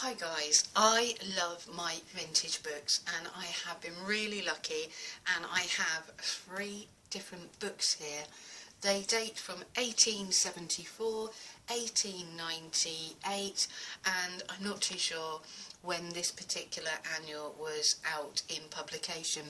Hi guys, I love my vintage books and I have been really lucky and I have 3 different books here. They date from 1874, 1898 and I'm not too sure when this particular annual was out in publication.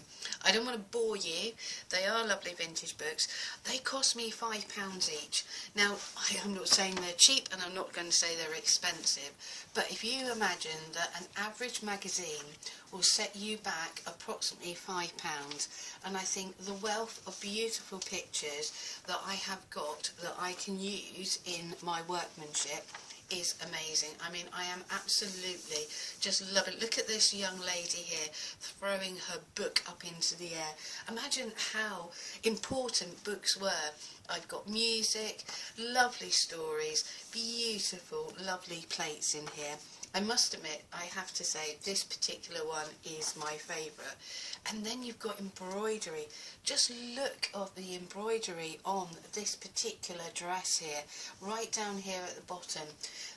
I don't want to bore you, they are lovely vintage books. They cost me £5 each. Now I am not saying they're cheap and I'm not going to say they're expensive, but if you imagine that an average magazine will set you back approximately £5, and I think the wealth of beautiful pictures that I have got that I can use in my workmanship is amazing. I mean, I am absolutely just love it. Look at this young lady here throwing her book up into the air. Imagine how important books were. I've got music, lovely stories, beautiful, lovely plates in here. I must admit, I have to say, this particular one is my favourite. And then you've got embroidery. Just look at the embroidery on this particular dress here, right down here at the bottom.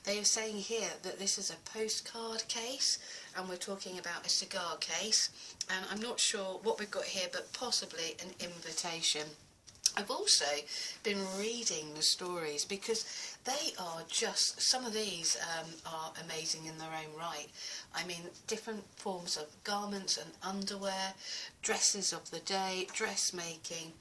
They are saying here that this is a postcard case, and we're talking about a cigar case. And I'm not sure what we've got here, but possibly an invitation. I've also been reading the stories because they are just, some of these are amazing in their own right. I mean, different forms of garments and underwear, dresses of the day, dressmaking.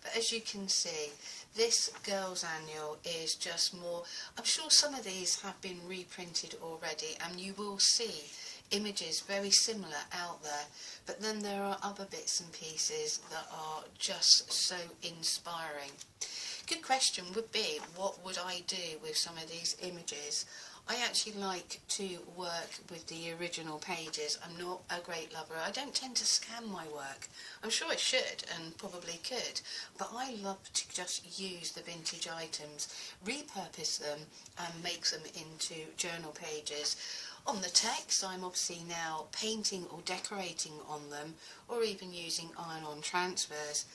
But as you can see, this Girls Annual is just more, I'm sure some of these have been reprinted already and you will see images very similar out there, but then there are other bits and pieces that are just so inspiring. Good question would be, what would I do with some of these images? I actually like to work with the original pages. I'm not a great lover. I don't tend to scan my work. I'm sure I should and probably could, but I love to just use the vintage items, repurpose them and make them into journal pages. On the text, I'm obviously now painting or decorating on them, or even using iron-on transfers.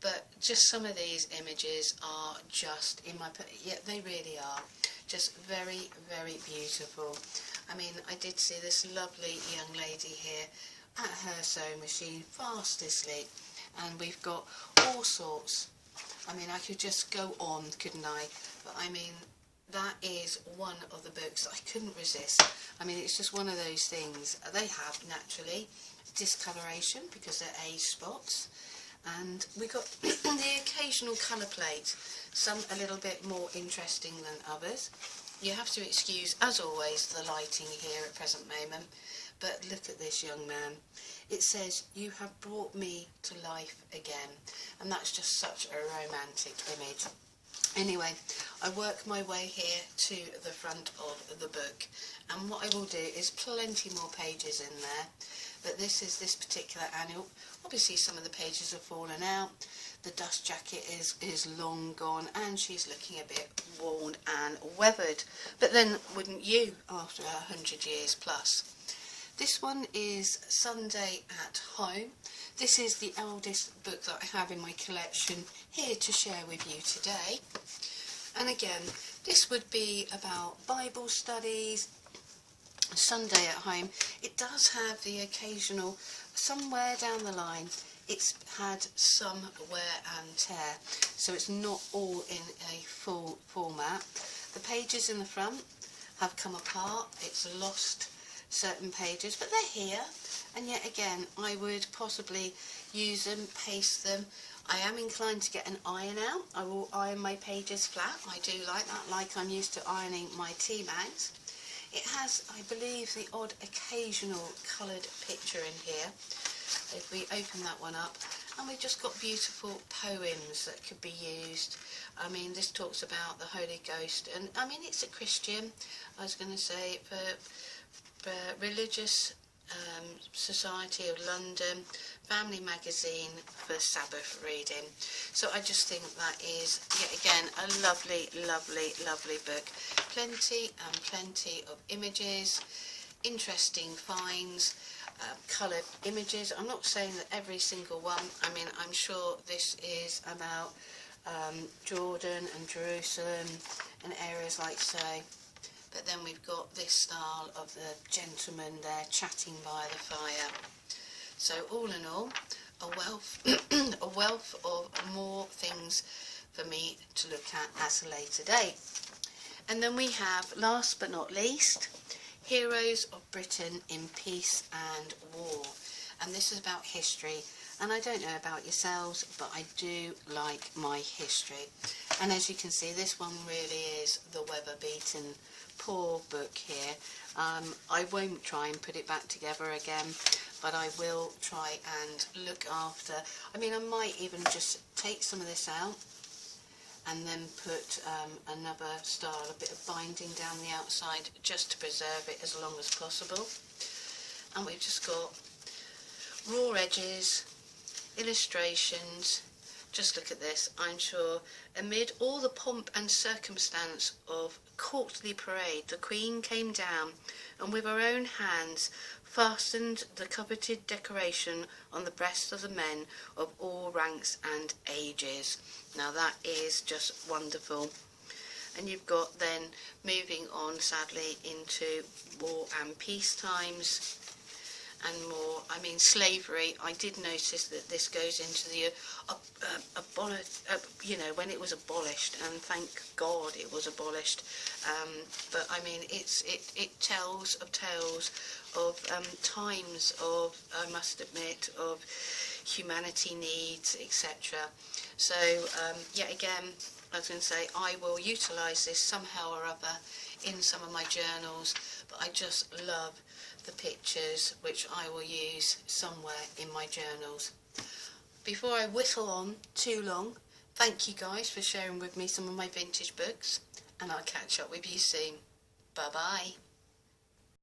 But just some of these images are just in my, yeah, they really are just very, very beautiful. I mean, I did see this lovely young lady here at her sewing machine, fast asleep, and we've got all sorts. I mean, I could just go on, couldn't I? But I mean, that is one of the books I couldn't resist. I mean, it's just one of those things. They have, naturally, discoloration because they're age spots. And we got the occasional colour plate, some a little bit more interesting than others. You have to excuse, as always, the lighting here at present moment. But look at this young man. It says, "You have brought me to life again." And that's just such a romantic image. Anyway, I work my way here to the front of the book, and what I will do is plenty more pages in there, but this is this particular annual. Obviously some of the pages have fallen out, the dust jacket is long gone and she's looking a bit worn and weathered, but then wouldn't you after 100 years plus. This one is Sunday at Home. This is the eldest book that I have in my collection here to share with you today. And again, this would be about Bible studies, Sunday at Home. It does have the occasional, somewhere down the line, it's had some wear and tear, so it's not all in a full format. The pages in the front have come apart, it's lost certain pages, but they're here, and yet again I would possibly use them, paste them. I am inclined to get an iron out. I will iron my pages flat. I do like that, like I'm used to ironing my tea bags. It has, I believe, the odd occasional coloured picture in here. If we open that one up, and we've just got beautiful poems that could be used. I mean, this talks about the Holy Ghost, and I mean, it's a Christian, I was going to say, for Religious Society of London, family magazine for Sabbath reading. So I just think that is, yet again, a lovely, lovely, lovely book. Plenty and plenty of images, interesting finds, coloured images. I'm not saying that every single one, I mean, I'm sure this is about Jordan and Jerusalem and areas like, say, But then we've got this style of the gentleman there chatting by the fire. So all in all, a wealth, a wealth of more things for me to look at at a later date. And then we have, last but not least, Heroes of Britain in Peace and War. And this is about history. And I don't know about yourselves, but I do like my history. And as you can see, this one really is the weather-beaten, poor book here. I won't try and put it back together again, but I will try and look after. I mean, I might even just take some of this out and then put another style, a bit of binding down the outside, just to preserve it as long as possible. And we've just got raw edges, illustrations. Just look at this. I'm sure amid all the pomp and circumstance of courtly parade, the Queen came down and with her own hands fastened the coveted decoration on the breasts of the men of all ranks and ages. Now that is just wonderful. And you've got then moving on sadly into war and peace times and more. I mean, slavery, I did notice that this goes into the you know, when it was abolished, and thank God it was abolished. But I mean, it tells of tales of times of, I must admit, of humanity needs, etc. So yet again, I was going to say, I will utilise this somehow or other in some of my journals, but I just love the pictures, which I will use somewhere in my journals. Before I whittle on too long, thank you guys for sharing with me some of my vintage books, and I'll catch up with you soon. Bye bye.